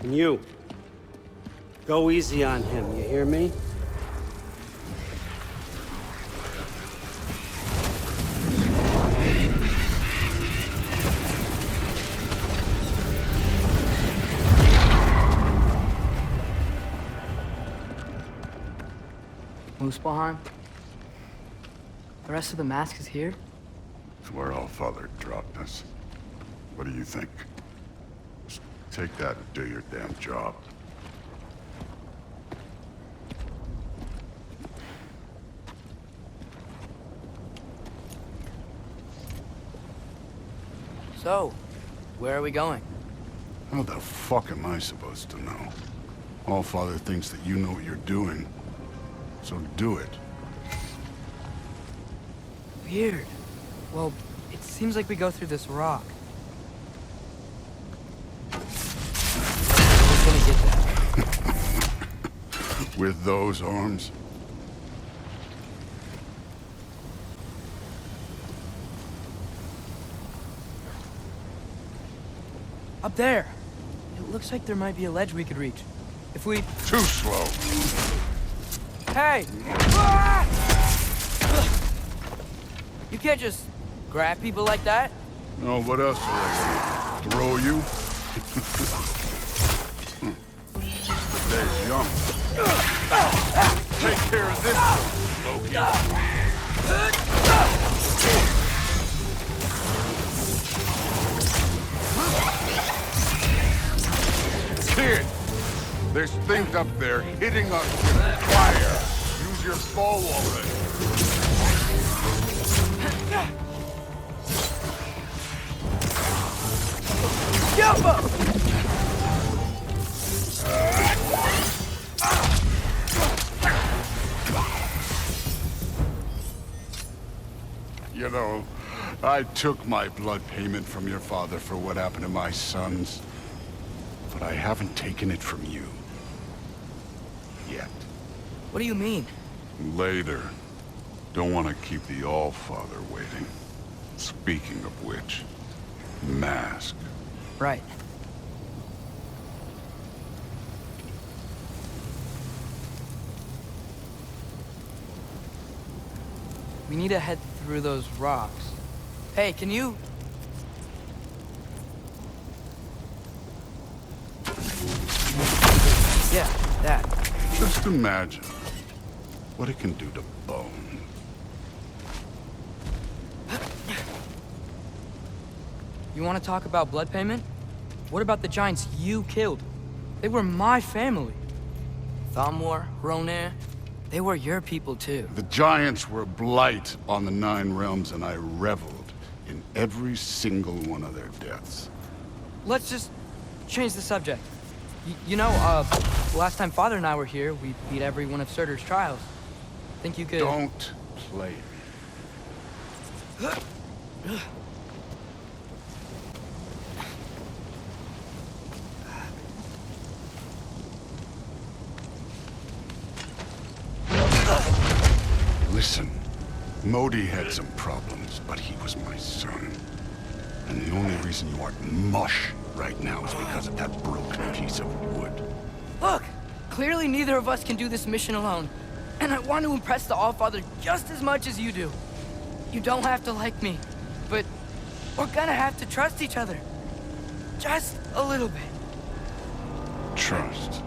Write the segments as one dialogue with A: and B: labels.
A: And you, go easy on him, you hear me?
B: Muspelheim? The rest of the mask is here?
C: It's where Allfather dropped us. What do you think? Just take that and do your damn job.
B: So, where are we going?
C: How the fuck am I supposed to know? Allfather thinks that you know what you're doing. So do it.
B: Weird. Well, it seems like we go through this rock. Who's gonna get that?
C: With those arms?
B: Up there! It looks like there might be a ledge we could reach. If we...
C: Too slow.
B: Hey! Ah! You can't just grab people like that.
C: Oh, what else will I do? Throw you? The day's young. Take care of this one, Loki. Kid, there's things up there hitting us with fire. Use your bow already.
B: Jump up!
C: You know, I took my blood payment from your father for what happened to my sons. But I haven't taken it from you. Yet.
B: What do you mean?
C: Later. Don't want to keep the Allfather waiting. Speaking of which, mask.
B: Right. We need to head through those rocks. Hey, can you... Yeah, that.
C: Just imagine what it can do to bone.
B: You want to talk about blood payment? What about the giants you killed? They were my family. Thamur, Ronair, they were your people too.
C: The giants were a blight on the Nine Realms, and I reveled in every single one of their deaths.
B: Let's just change the subject. You know, last time Father and I were here, we beat every one of Surtur's trials. Think you could...
C: Don't play me. Listen, Modi had some problems, but he was my son. And the only reason you aren't mush right now is because of that broken piece of wood.
B: Look! Clearly neither of us can do this mission alone. And I want to impress the Allfather just as much as you do. You don't have to like me, but we're gonna have to trust each other. Just a little bit.
C: Trust.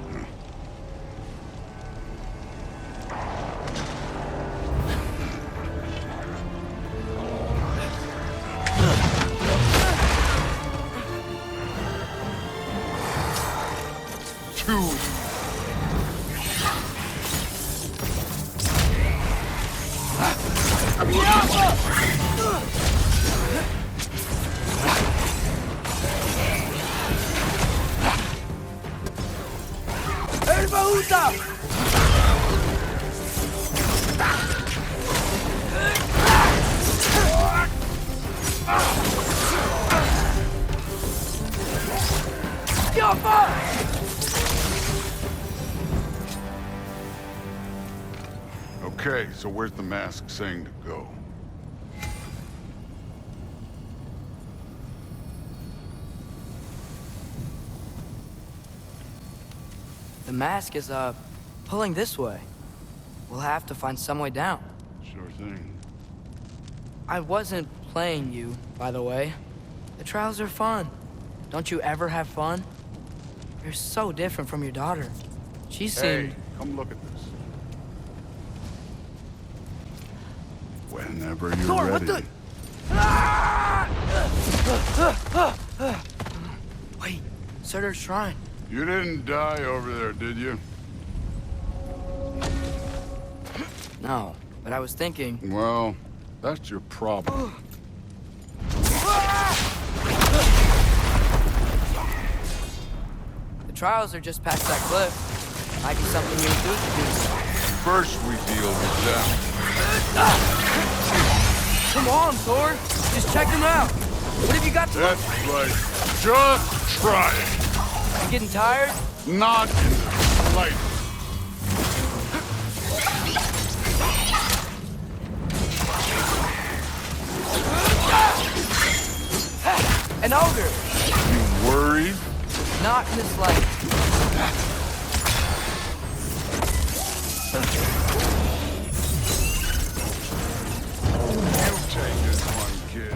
C: Huh? Okay, so where's the mask saying to go?
B: The mask is, pulling this way. We'll have to find some way down.
C: Sure thing.
B: I wasn't playing you, by the way. The trials are fun. Don't you ever have fun? You're so different from your daughter. She seemed...
C: Hey, come look at this. Whenever you're
B: Thor,
C: ready.
B: what the... Wait, Surtur's shrine.
C: You didn't die over there, did you?
B: No, but I was thinking...
C: Well, that's your problem.
B: The trials are just past that cliff. Might be something you enthusiastic.
C: First we deal with them.
B: Come on, Thor. Just check them out. What have you got to...
C: That's right. Just try it.
B: You getting tired?
C: Not in the slightest.
B: An ogre.
C: You worried?
B: Not in the slightest.
C: You take this one, kid.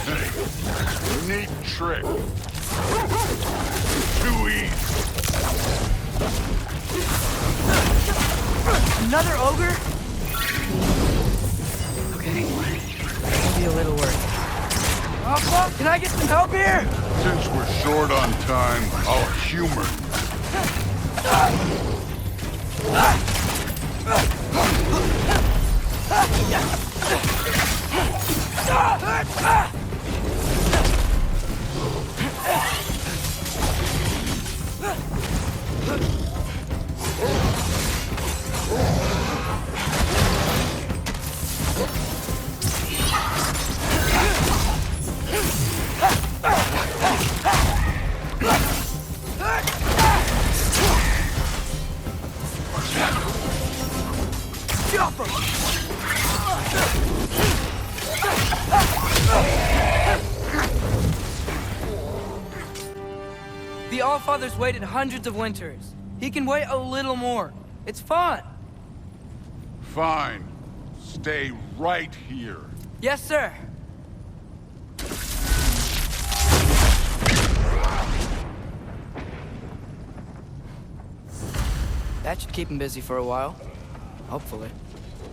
C: Hey, neat trick. Too easy.
B: Another ogre? Okay. Maybe a little work. Oh, fuck! Can I get some help here?
C: Since we're short on time, I'll humor
B: The Allfather's waited hundreds of winters. He can wait a little more. It's fun.
C: Fine. Stay right here.
B: Yes, sir. That should keep him busy for a while. Hopefully.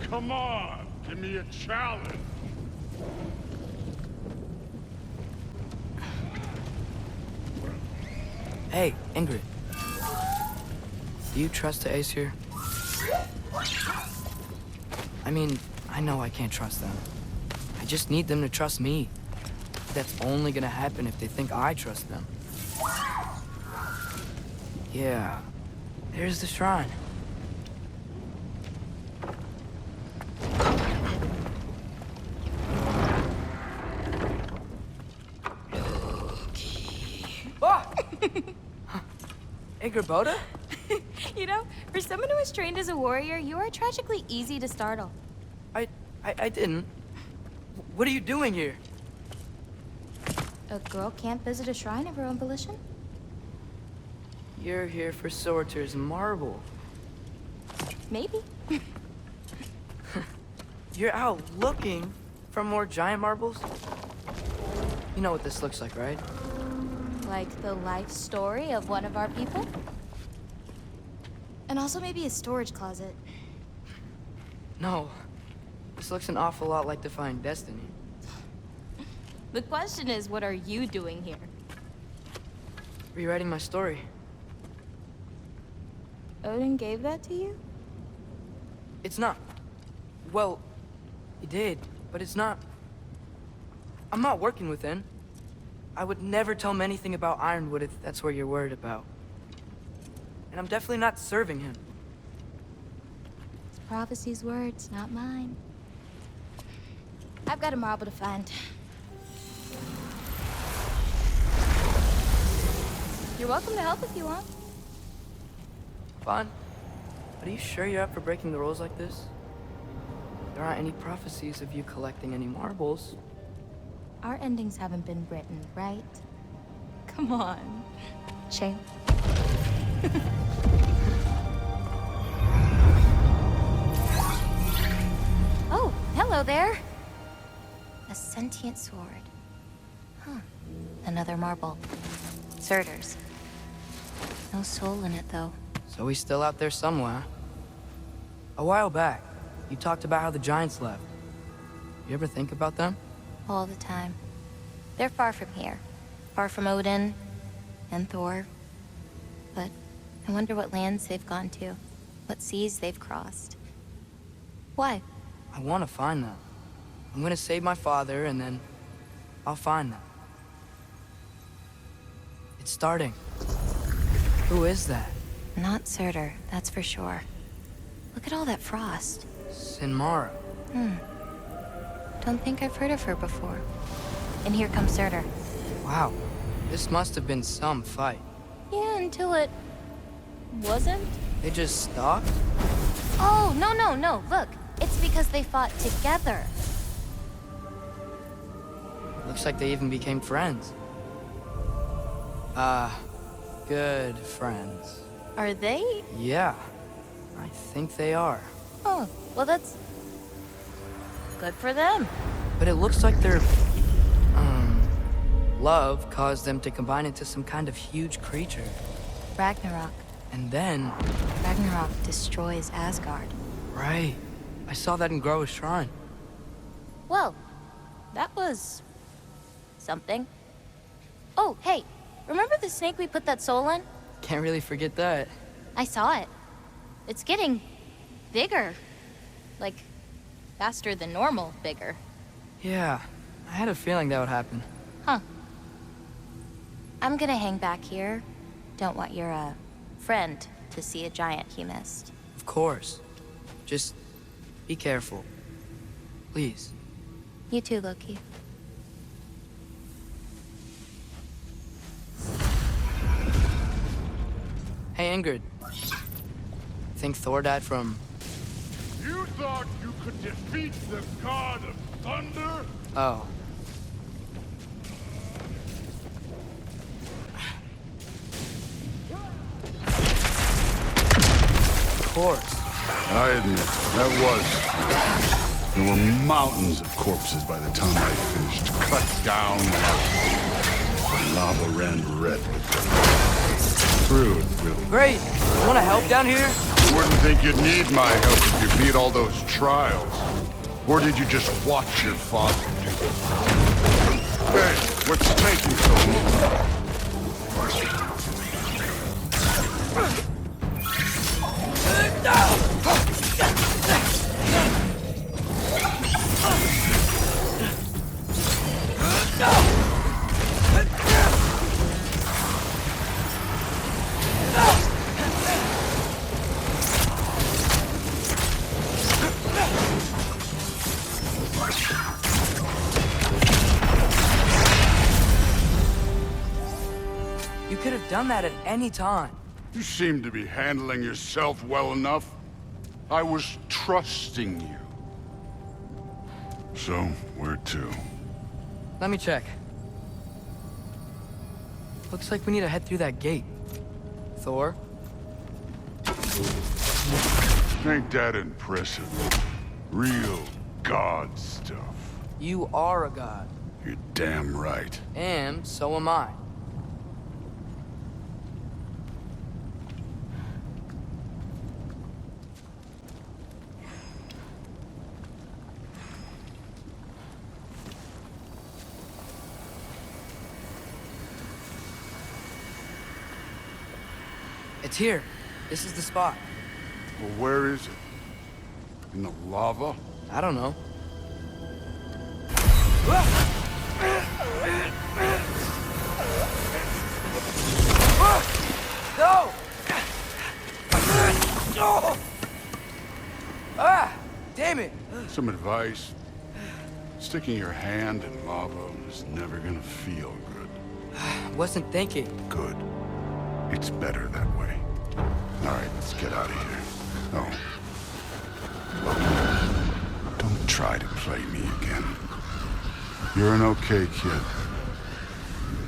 C: Come on, give me a challenge.
B: Hey, Ingrid. Do you trust the Aesir? I mean, I know I can't trust them. I just need them to trust me. That's only gonna happen if they think I trust them. Yeah. There's the shrine. Ah! Ingrid Boda?
D: You know, for someone who is trained as a warrior, you are tragically easy to startle.
B: I didn't. What are you doing here?
D: A girl can't visit a shrine of her own volition?
B: You're here for Surtur's marble.
D: Maybe.
B: You're out looking for more giant marbles? You know what this looks like, right?
D: Like the life story of one of our people? And also maybe a storage closet.
B: No. This looks an awful lot like Defying Destiny.
D: The question is, what are you doing here?
B: Rewriting my story.
D: Odin gave that to you?
B: It's not. Well, he did, but it's not. I'm not working with him. I would never tell him anything about Ironwood if that's what you're worried about. And I'm definitely not serving him.
D: It's prophecy's words, not mine. I've got a marble to find. You're welcome to help if you want.
B: Fine. But are you sure you're up for breaking the rules like this? There aren't any prophecies of you collecting any marbles.
D: our endings haven't been written, right? Come on. Shame. Oh, hello there. A sentient sword. Huh. Another marble. Surtur's. No soul in it, though.
B: So he's still out there somewhere. A while back, you talked about how the Giants left. You ever think about them?
D: All the time. They're far from here. Far from Odin and Thor. But I wonder what lands they've gone to. What seas they've crossed. Why?
B: I want to find them. I'm gonna save my father, and then I'll find them. It's starting. Who is that?
D: Not Surtur, that's for sure. Look at all that frost.
B: Sinmara.
D: Don't think I've heard of her before. And here comes Surtur.
B: Wow. This must have been some fight.
D: Yeah, until it... wasn't?
B: They just stopped?
D: Oh, no. Look, it's because they fought together.
B: Looks like they even became friends. Good friends.
D: Are they?
B: Yeah, I think they are.
D: Oh, well that's... good for them.
B: But it looks like their, love caused them to combine into some kind of huge creature.
D: Ragnarok.
B: And then...
D: Ragnarok destroys Asgard.
B: Right. I saw that in Groa's shrine.
D: Well, that was... something. Oh, hey, remember the snake we put that soul in?
B: Can't really forget that.
D: I saw it. It's getting... bigger. Like, faster than normal bigger.
B: Yeah, I had a feeling that would happen.
D: Huh. I'm gonna hang back here. Don't want your, friend to see a giant he missed.
B: Of course. Just be careful. Please.
D: You too, Loki.
B: Hey, Ingrid. Think Thor died from...
C: You thought you could defeat the god of thunder?
B: Oh. Of course.
C: I admit, that was... There were mountains of corpses by the time I finished. Cut down. The lava ran red with them. Through and through.
B: Great. You want to help down here?
C: Wouldn't think you'd need my help if you beat all those trials. Or did you just watch your father do it? Hey, what's taking so long?
B: You could have done that at any time.
C: You seem to be handling yourself well enough. I was trusting you. So, where to?
B: Let me check. Looks like we need to head through that gate. Thor?
C: Ain't that impressive? Real god stuff.
B: You are a god.
C: You're damn right.
B: And so am I. It's here. This is the spot.
C: Well, where is it? In the lava?
B: I don't know. No! Ah! Damn it!
C: Some advice. Sticking your hand in lava is never gonna feel good.
B: Wasn't thinking.
C: Good. It's better that way. All right, let's get out of here. Oh. Don't try to play me again. You're an okay kid.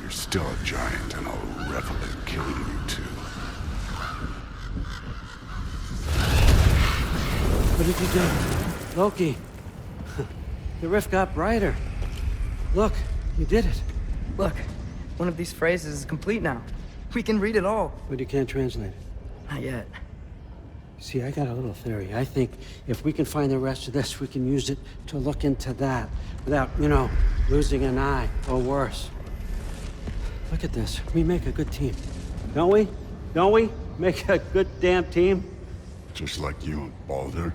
C: You're still a giant, and I'll revel in killing you too.
A: What did you do? Loki. The rift got brighter. Look, you did it.
B: Look, one of these phrases is complete now. We can read it all.
A: But you can't translate it.
B: Not yet.
A: See, I got a little theory. I think if we can find the rest of this, we can use it to look into that without, losing an eye or worse. Look at this. We make a good team. Don't we? Don't we? Make a good damn team?
C: Just like you and Baldur.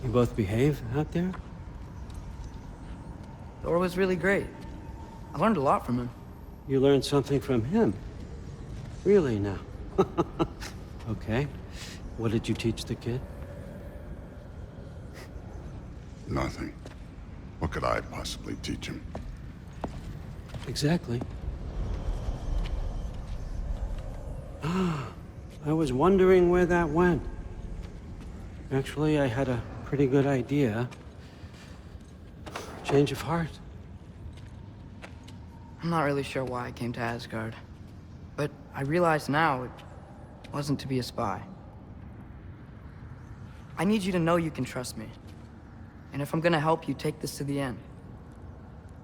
A: You both behave out there?
B: Thor was really great. I learned a lot from him.
A: You learned something from him? Really now? Okay. What did you teach the kid?
C: Nothing. What could I possibly teach him?
A: Exactly. I was wondering where that went. Actually, I had a pretty good idea. Change of heart.
B: I'm not really sure why I came to Asgard. But I realize now it wasn't to be a spy. I need you to know you can trust me. And if I'm gonna help you take this to the end,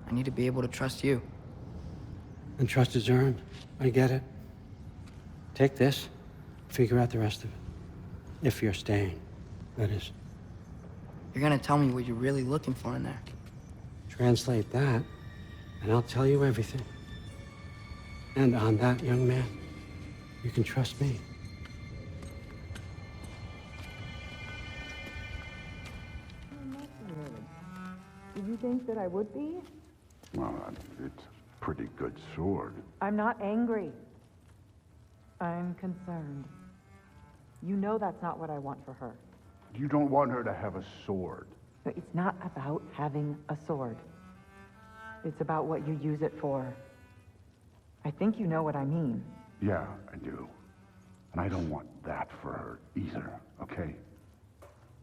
B: I need to be able to trust you.
A: And trust is earned. I get it. Take this. Figure out the rest of it. If you're staying, that is.
B: You're gonna tell me what you're really looking for in there.
A: Translate that, and I'll tell you everything. And on that, young man, you can trust me.
E: Did you think that I would be?
C: Well, it's a pretty good sword.
E: I'm not angry. I'm concerned. You know that's not what I want for her.
C: You don't want her to have a sword.
E: But it's not about having a sword. It's about what you use it for. I think you know what I mean.
C: Yeah, I do. And I don't want that for her either, okay?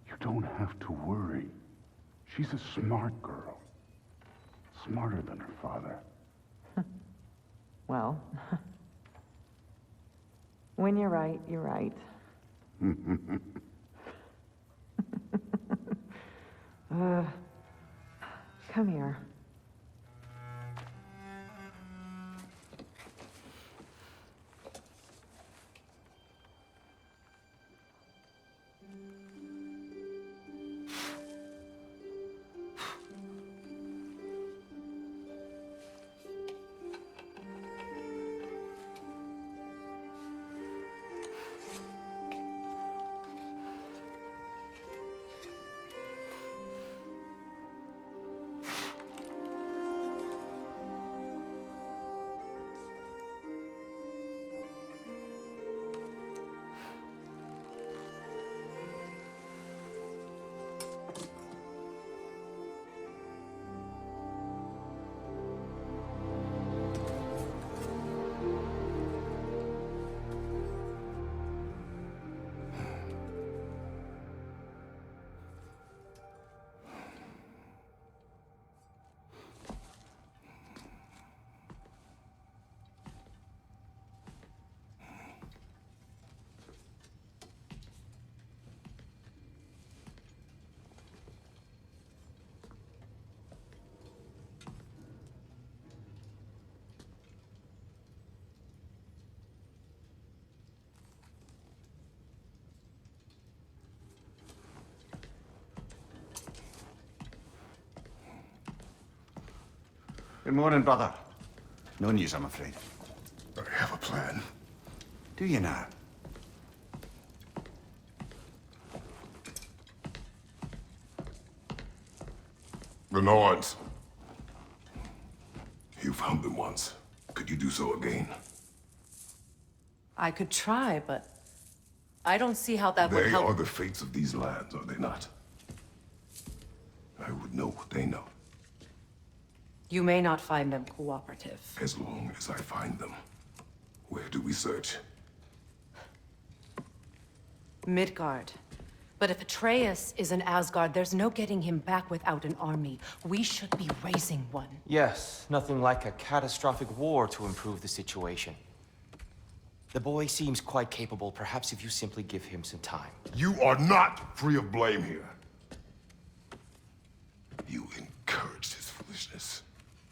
C: You don't have to worry. She's a smart girl. Smarter than her father.
E: Well, when you're right, you're right. Come here.
F: Good morning, brother. No news, I'm afraid.
C: I have a plan.
F: Do you now?
G: The Nords. You found them once. Could you do so again?
H: I could try, but I don't see how that would
G: They
H: help.
G: are the fates of these lands, are they not? I would know what they know,
H: You may not find them cooperative.
G: as long as I find them. Where do we search?
H: Midgard. But if Atreus is in Asgard, there's no getting him back without an army. We should be raising one.
I: Yes, nothing like a catastrophic war to improve the situation. The boy seems quite capable. Perhaps if you simply give him some time.
G: You are not free of blame here. You encouraged his foolishness,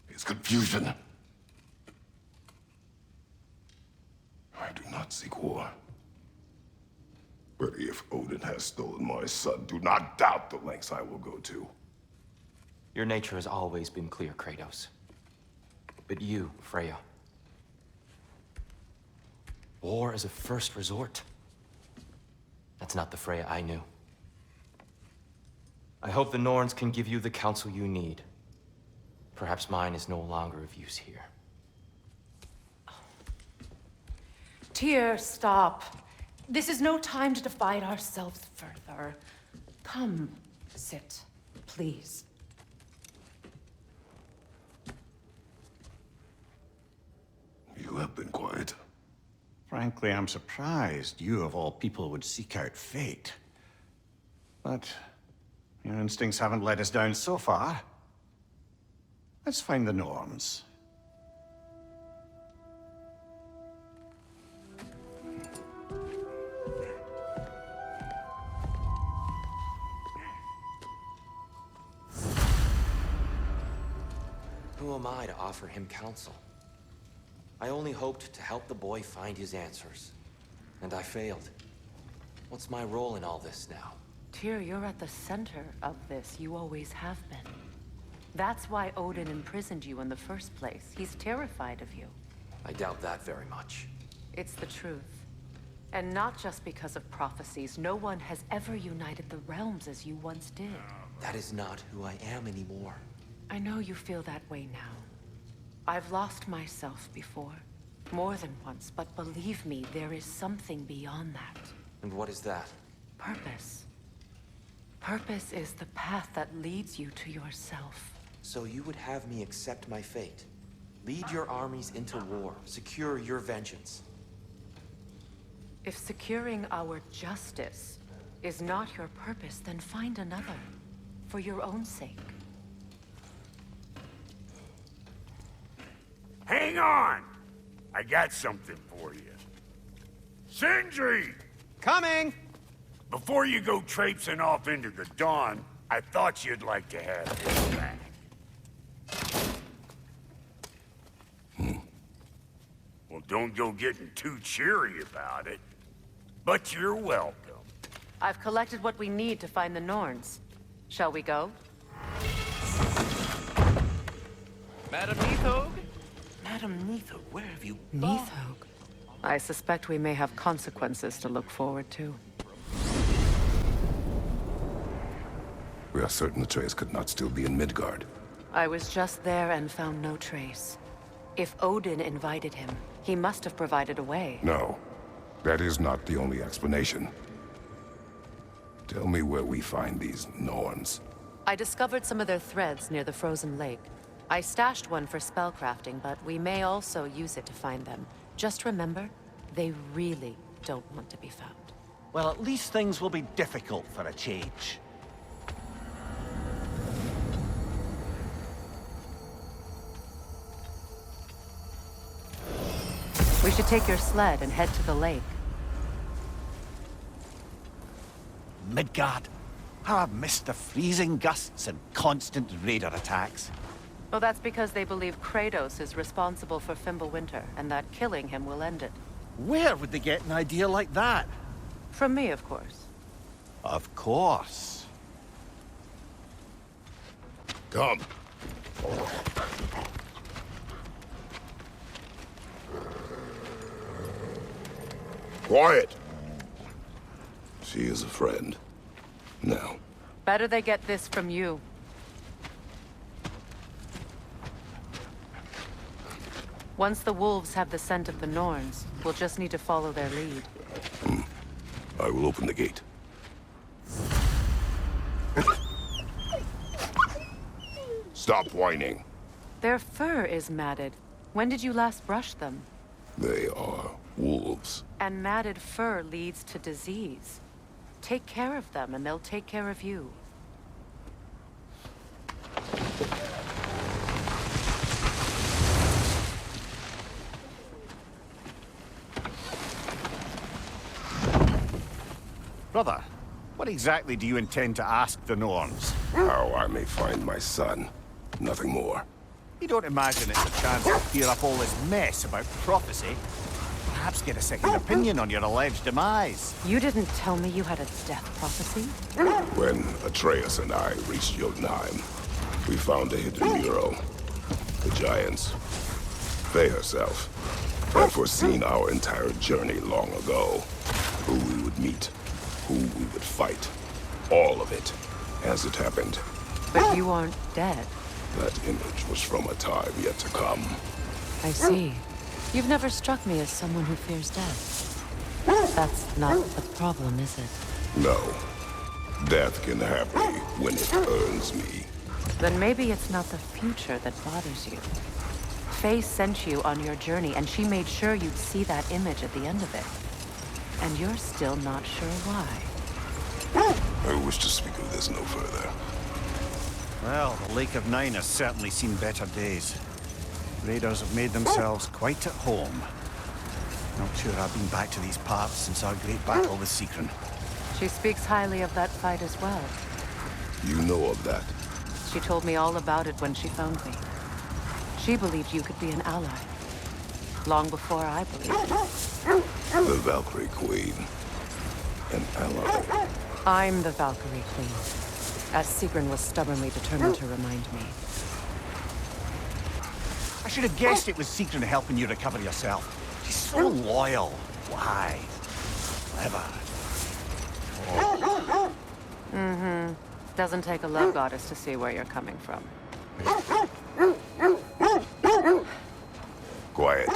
G: his confusion. I do not seek war. But if Odin has stolen my son, do not doubt the lengths I will go to.
I: Your nature has always been clear, Kratos. But you, Freya. War is a first resort. That's not the Freya I knew. I hope the Norns can give you the counsel you need. Perhaps mine is no longer of use here.
H: Tyr, stop. This is no time to divide ourselves further. Come, sit, please.
G: You have been quiet.
F: Frankly, I'm surprised you of all people would seek out fate. But your instincts haven't let us down so far. Let's find the Norns.
I: Who am I to offer him counsel? I only hoped to help the boy find his answers. And I failed. What's my role in all this now?
H: Tyr, you're at the center of this. You always have been. That's why Odin imprisoned you in the first place. He's terrified of you.
I: I doubt that very much.
H: It's the truth. And not just because of prophecies. No one has ever united the realms as you once did.
I: That is not who I am anymore.
H: I know you feel that way now. I've lost myself before. More than once, but believe me, there is something beyond that.
I: And what is that?
H: Purpose. Purpose is the path that leads you to yourself.
I: So you would have me accept my fate? Lead your armies into war, secure your vengeance.
H: If securing our justice is not your purpose, then find another. For your own sake.
C: Hang on! I got something for you. Sindri!
F: Coming!
C: Before you go traipsing off into the dawn, I thought you'd like to have this back. Well, don't go getting too cheery about it. But you're welcome.
H: I've collected what we need to find the Norns. Shall we go?
J: Madam Neathog? Madam Neathog, where have you gone?
H: Neathog? I suspect we may have consequences to look forward to.
G: We are certain Atreus could not still be in Midgard.
H: I was just there and found no trace. If Odin invited him, he must have provided a way.
G: No, that is not the only explanation. Tell me where we find these Norns.
H: I discovered some of their threads near the frozen lake. I stashed one for spellcrafting, but we may also use it to find them. Just remember, they really don't want to be found.
K: Well, at least things will be difficult for a change.
H: We should take your sled and head to the lake.
K: Midgard. How I've missed the freezing gusts and constant raider attacks.
H: Well, that's because they believe Kratos is responsible for Fimbulwinter, and that killing him will end it.
K: Where would they get an idea like that?
H: From me, of course.
K: Of course.
G: Come. Quiet. She is a friend. Now.
H: Better they get this from you. Once the wolves have the scent of the Norns, we'll just need to follow their lead.
G: I will open the gate. Stop whining.
H: Their fur is matted. When did you last brush them?
G: They are wolves.
H: And matted fur leads to disease. Take care of them, and they'll take care of you.
K: Brother, what exactly do you intend to ask the Norns?
G: How I may find my son. Nothing more.
K: You don't imagine it's a chance to clear up all this mess about prophecy? Perhaps get a second opinion on your alleged demise.
H: You didn't tell me you had a death prophecy?
G: When Atreus and I reached Jotunheim, we found a hidden mural. The Giants, Faye herself, had foreseen our entire journey long ago. Who we would meet, who we would fight. All of it, as it happened.
H: But you aren't dead.
G: That image was from a time yet to come.
H: I see. You've never struck me as someone who fears death. That's not the problem, is it?
G: No. Death can have me when it earns me.
H: Then maybe it's not the future that bothers you. Faye sent you on your journey, and she made sure you'd see that image at the end of it. And you're still not sure why.
G: I wish to speak of this no further.
K: Well, the Lake of Nine has certainly seen better days. Raiders have made themselves quite at home. Not sure I've been back to these parts since our great battle with Seekron.
H: She speaks highly of that fight as well.
G: You know of that?
H: She told me all about it when she found me. She believed you could be an ally. Long before I believed it.
G: The Valkyrie Queen. An ally.
H: I'm the Valkyrie Queen, as Seekron was stubbornly determined to remind me.
K: I should have guessed it was Seekron helping you recover yourself. She's so loyal. Why? Clever.
H: Mm-hmm. Doesn't take a love goddess to see where you're coming from.
G: Quiet.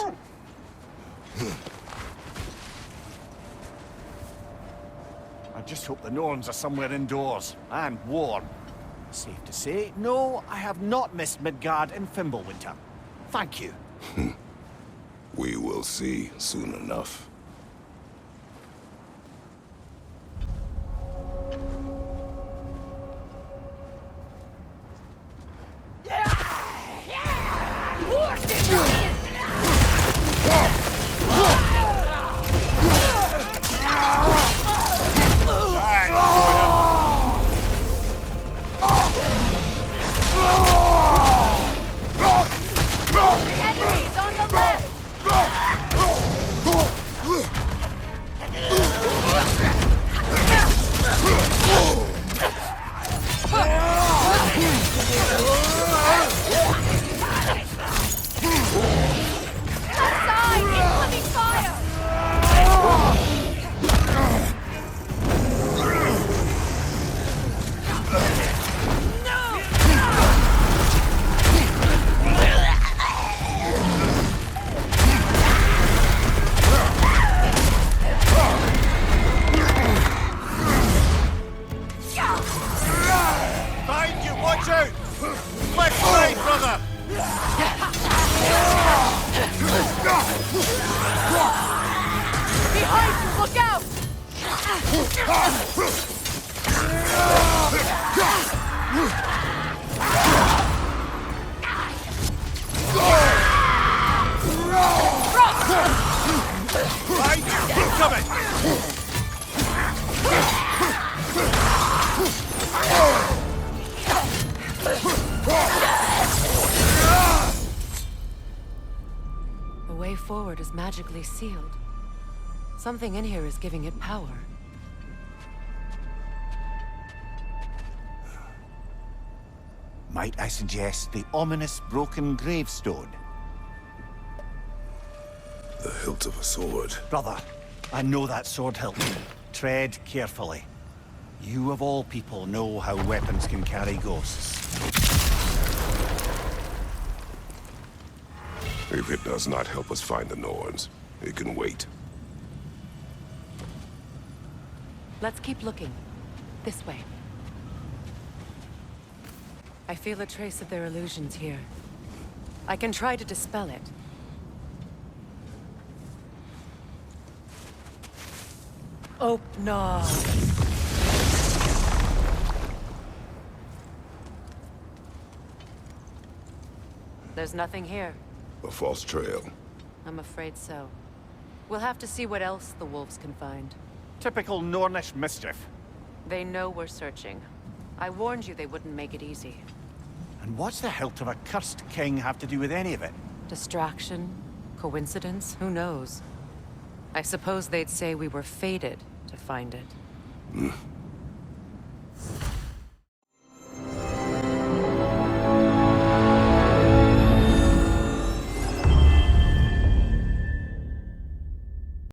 K: I just hope the Norns are somewhere indoors, and warm. Safe to say, no, I have not missed Midgard in Fimbulwinter. Thank you.
G: We will see soon enough.
H: The way forward is magically sealed. Something in here is giving it power.
K: Might I suggest the ominous broken gravestone?
G: The hilt of a sword.
K: Brother, I know that sword hilt. Tread carefully. You of all people know how weapons can carry ghosts.
G: If it does not help us find the Norns, it can wait.
H: Let's keep looking. This way. I feel a trace of their illusions here. I can try to dispel it. Oh, no. There's nothing here.
G: A false trail.
H: I'm afraid so. We'll have to see what else the wolves can find.
K: Typical Nornish mischief.
H: They know we're searching. I warned you they wouldn't make it easy.
K: And what's the hilt of a cursed king have to do with any of it?
H: Distraction? Coincidence? Who knows? I suppose they'd say we were fated to find it.